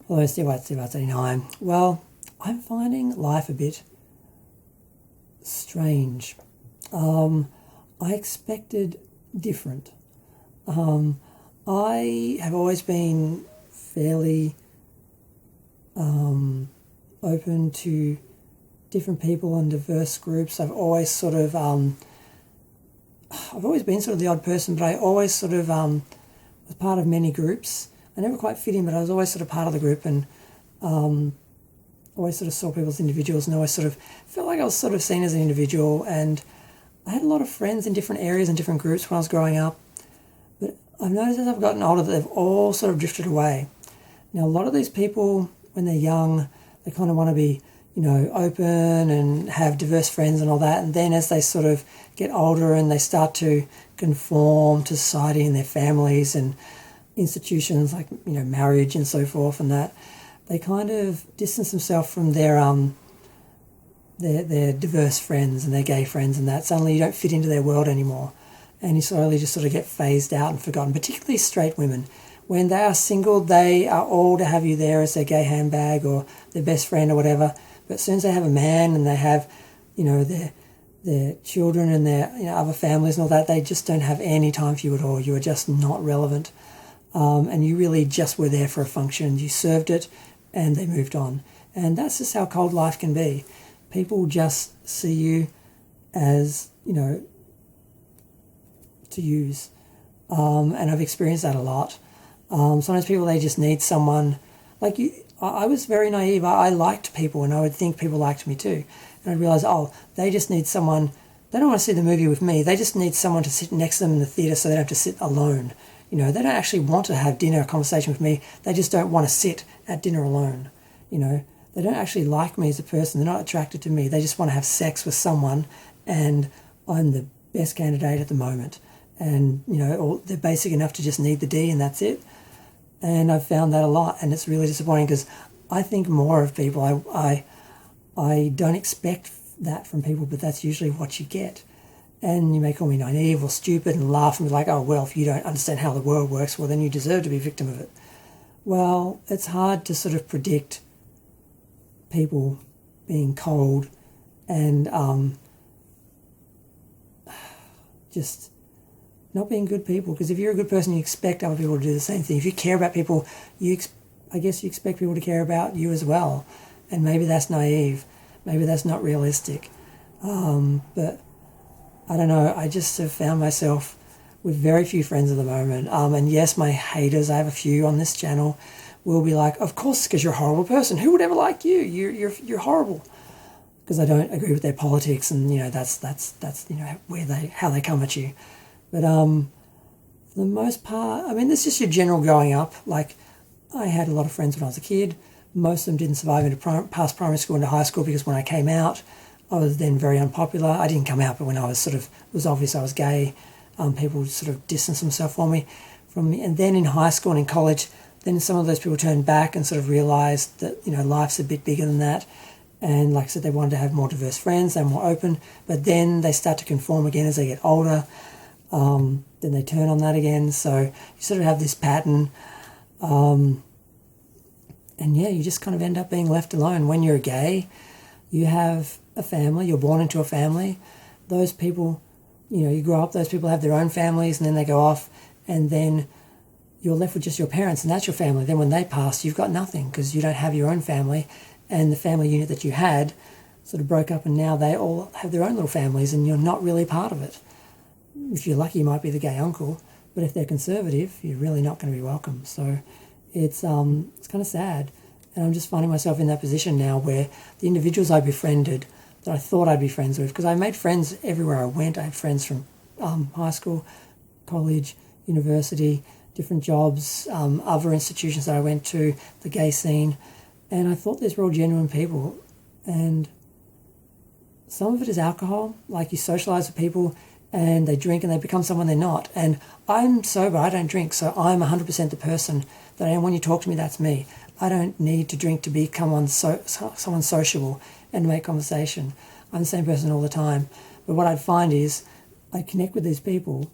Hello, Steve White, Steve White 89. Well, I'm finding life a bit strange. I expected different. I have always been fairly open to different people and diverse groups. I've always been sort of the odd person, but I always sort of was part of many groups. I never quite fit in, but I was always sort of part of the group, and always sort of saw people as individuals, and always sort of felt like I was sort of seen as an individual. And I had a lot of friends in different areas and different groups when I was growing up, but I've noticed as I've gotten older that they've all sort of drifted away. Now, a lot of these people, when they're young, they kind of want to be, open and have diverse friends and all that. And then as they sort of get older and they start to conform to society and their families and institutions like, marriage and so forth and that, they kind of distance themselves from their diverse friends and their gay friends and that. Suddenly you don't fit into their world anymore, and you slowly just sort of get phased out and forgotten, particularly straight women. When they are single, they are all to have you there as their gay handbag or their best friend or whatever. But as soon as they have a man and they have, their children and their other families and all that, they just don't have any time for you at all. You are just not relevant. And you really just were there for a function. You served it and they moved on. And that's just how cold life can be. People just see you as, to use. And I've experienced that a lot. Sometimes people, they just need someone like you. I was very naive. I liked people, and I would think people liked me too. And I'd realise, they just need someone. They don't want to see the movie with me. They just need someone to sit next to them in the theatre so they don't have to sit alone. They don't actually want to have dinner, a conversation with me. They just don't want to sit at dinner alone. They don't actually like me as a person. They're not attracted to me. They just want to have sex with someone, and I'm the best candidate at the moment. And, they're basic enough to just need the D and that's it. And I've found that a lot, and it's really disappointing because I think more of people. I don't expect that from people, but that's usually what you get. And you may call me naive or stupid and laugh and be like, if you don't understand how the world works, well, then you deserve to be a victim of it. Well, it's hard to sort of predict people being cold and just not being good people. Because if you're a good person, you expect other people to do the same thing. If you care about people, I guess you expect people to care about you as well. And maybe that's naive. Maybe that's not realistic. But I don't know. I just have found myself with very few friends at the moment. And yes, my haters, I have a few on this channel, will be like, of course, because you're a horrible person. Who would ever like you? You're horrible. Because I don't agree with their politics, and that's how they come at you. But for the most part, this is just your general growing up. Like, I had a lot of friends when I was a kid. Most of them didn't survive into past primary school into high school, because when I came out, I was then very unpopular. I didn't come out, but when I was it was obvious I was gay. People sort of distanced themselves from me. And then in high school and in college, then some of those people turned back and sort of realised that, life's a bit bigger than that. And like I said, they wanted to have more diverse friends, they're more open, but then they start to conform again as they get older. Then they turn on that again. So you sort of have this pattern. And you just kind of end up being left alone. When you're gay, you have a family, you're born into a family. Those people, you grow up, those people have their own families, and then they go off, and then you're left with just your parents, and that's your family. Then when they pass, you've got nothing, because you don't have your own family, and the family unit that you had sort of broke up, and now they all have their own little families, and you're not really part of it. If you're lucky, you might be the gay uncle, but if they're conservative, you're really not going to be welcome. So it's kind of sad. And I'm just finding myself in that position now where the individuals I befriended, that I thought I'd be friends with, because I made friends everywhere I went. I had friends from high school, college, university, different jobs, other institutions that I went to, the gay scene, and I thought these were all genuine people. And some of it is alcohol, like you socialise with people and they drink and they become someone they're not. And I'm sober, I don't drink, so I'm 100% the person that I am. When you talk to me, that's me. I don't need to drink to become someone sociable and make conversation. I'm the same person all the time. But what I'd find is I connect with these people,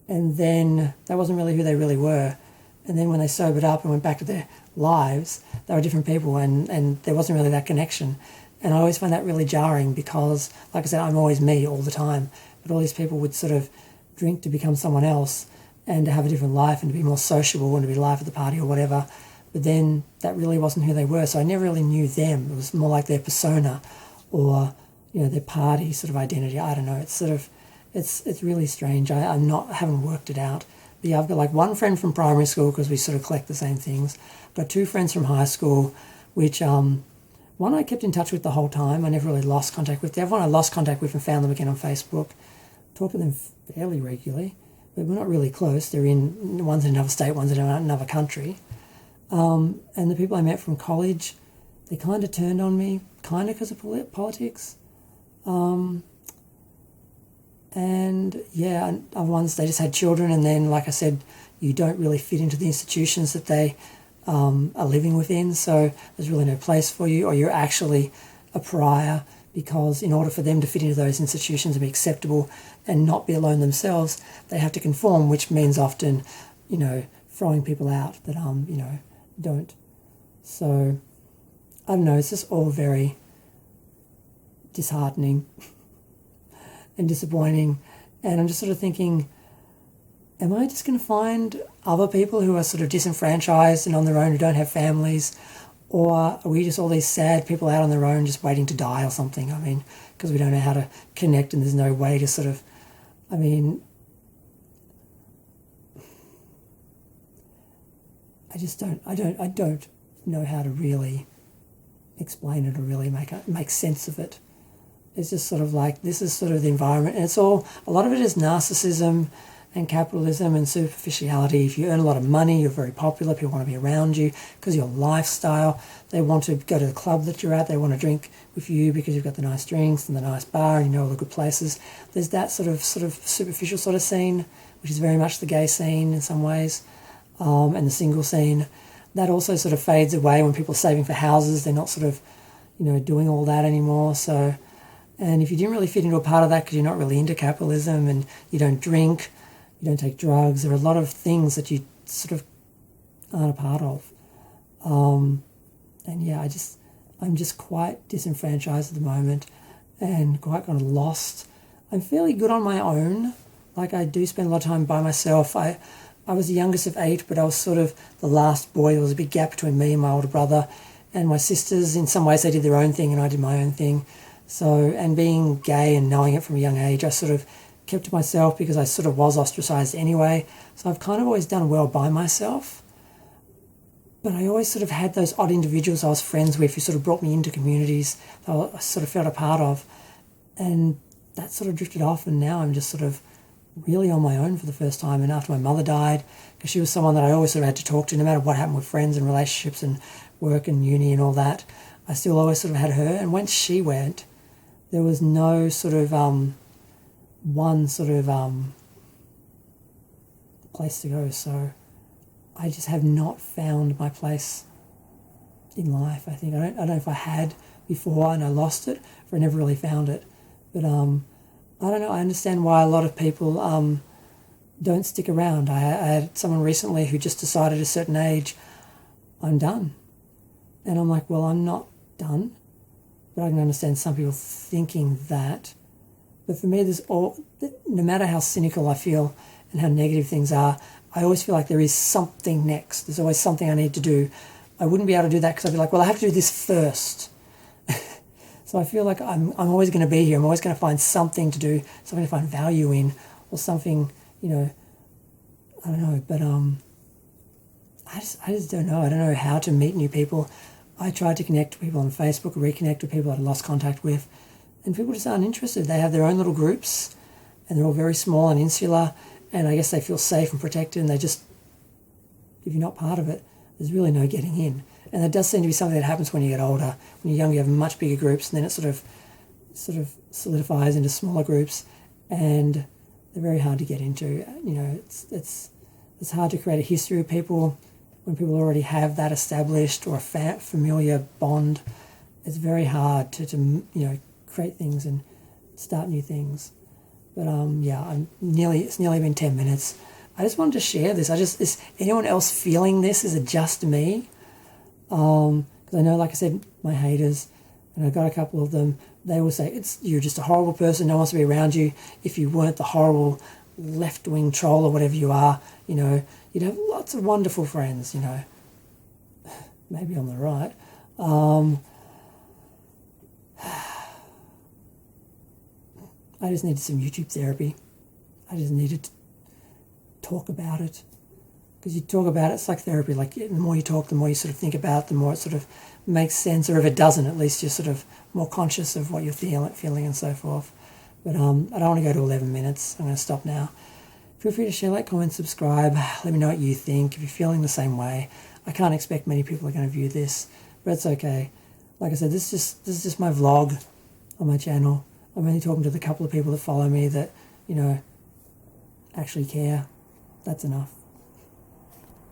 and then that wasn't really who they really were. And then when they sobered up and went back to their lives. They were different people, and there wasn't really that connection. And I always find that really jarring because, like I said, I'm always me all the time. But all these people would sort of drink to become someone else and to have a different life and to be more sociable and to be live at the party or whatever. But then that really wasn't who they were. So I never really knew them. It was more like their persona or, their party sort of identity. I don't know. It's sort of, it's really strange. I haven't worked it out. But yeah, I've got like one friend from primary school because we sort of collect the same things. I've got two friends from high school, which one I kept in touch with the whole time. I never really lost contact with. The other one I lost contact with and found them again on Facebook. Talk to them fairly regularly, but we're not really close. One's in another state, one's in another country. And the people I met from college, they kind of turned on me, kind of because of politics. And yeah, other ones, they just had children, and then, like I said, you don't really fit into the institutions that they are living within, so there's really no place for you, or you're actually a pariah, because in order for them to fit into those institutions and be acceptable and not be alone themselves, they have to conform, which means often, throwing people out that, don't. So, I don't know, it's just all very disheartening and disappointing. And I'm just sort of thinking, am I just going to find other people who are sort of disenfranchised and on their own, who don't have families? Or are we just all these sad people out on their own just waiting to die or something? I mean, because we don't know how to connect and there's no way to sort of, I don't know how to really explain it or really make sense of it. It's just sort of like, this is sort of the environment, and a lot of it is narcissism and capitalism and superficiality. If you earn a lot of money, you're very popular, people want to be around you because of your lifestyle. They want to go to the club that you're at, they want to drink with you because you've got the nice drinks and the nice bar and you know all the good places. There's that sort of superficial sort of scene, which is very much the gay scene in some ways, and the single scene. That also sort of fades away when people are saving for houses. They're not sort of, doing all that anymore. So, and if you didn't really fit into a part of that because you're not really into capitalism and you don't drink, you don't take drugs, there are a lot of things that you sort of aren't a part of. And yeah, I'm just quite disenfranchised at the moment and quite kind of lost. I'm fairly good on my own. Like, I do spend a lot of time by myself. I was the youngest of 8, but I was sort of the last boy. There was a big gap between me and my older brother. And my sisters, in some ways, they did their own thing and I did my own thing. So, and being gay and knowing it from a young age, I sort of kept to myself because I sort of was ostracised anyway. So I've kind of always done well by myself. But I always sort of had those odd individuals I was friends with who sort of brought me into communities that I sort of felt a part of. And that sort of drifted off, and now I'm just sort of really on my own for the first time. And after my mother died, because she was someone that I always sort of had to talk to, no matter what happened with friends and relationships and work and uni and all that, I still always sort of had her. And when she went, there was no sort of one sort of place to go. So I just have not found my place in life. I think I don't know if I had before and I lost it, or I never really found it. But I don't know. I understand why a lot of people don't stick around. I had someone recently who just decided at a certain age, I'm done. And I'm like, well, I'm not done. But I can understand some people thinking that. But for me, no matter how cynical I feel and how negative things are, I always feel like there is something next. There's always something I need to do. I wouldn't be able to do that because I'd be like, well, I have to do this first. So I feel like I'm always going to be here. I'm always going to find something to do, something to find value in, or something, I don't know. But I just don't know. I don't know how to meet new people. I tried to connect to people on Facebook, reconnect with people I'd lost contact with, and people just aren't interested. They have their own little groups, and they're all very small and insular, and I guess they feel safe and protected, and they just, if you're not part of it, there's really no getting in. And that does seem to be something that happens when you get older. When you're younger, you have much bigger groups, and then it sort of solidifies into smaller groups, and they're very hard to get into. It's hard to create a history with people when people already have that established, or a familiar bond. It's very hard to create things and start new things. But it's nearly been 10 minutes. I just wanted to share this. Is anyone else feeling this? Is it just me? Because I know, like I said, my haters, and I got a couple of them, they will say, you're just a horrible person, no one wants to be around you. If you weren't the horrible left-wing troll or whatever you are, you'd have lots of wonderful friends, Maybe I'm the right. I just needed some YouTube therapy. I just needed to talk about it. Because you talk about it, it's like therapy. Like, the more you talk, the more you sort of think about it, the more it sort of makes sense. Or if it doesn't, at least you're sort of more conscious of what you're feeling and so forth. But I don't want to go to 11 minutes. I'm going to stop now. Feel free to share, like, comment, subscribe. Let me know what you think. If you're feeling the same way, I can't expect many people are going to view this, but it's okay. Like I said, this is just my vlog on my channel. I'm only talking to the couple of people that follow me that, actually care. That's enough.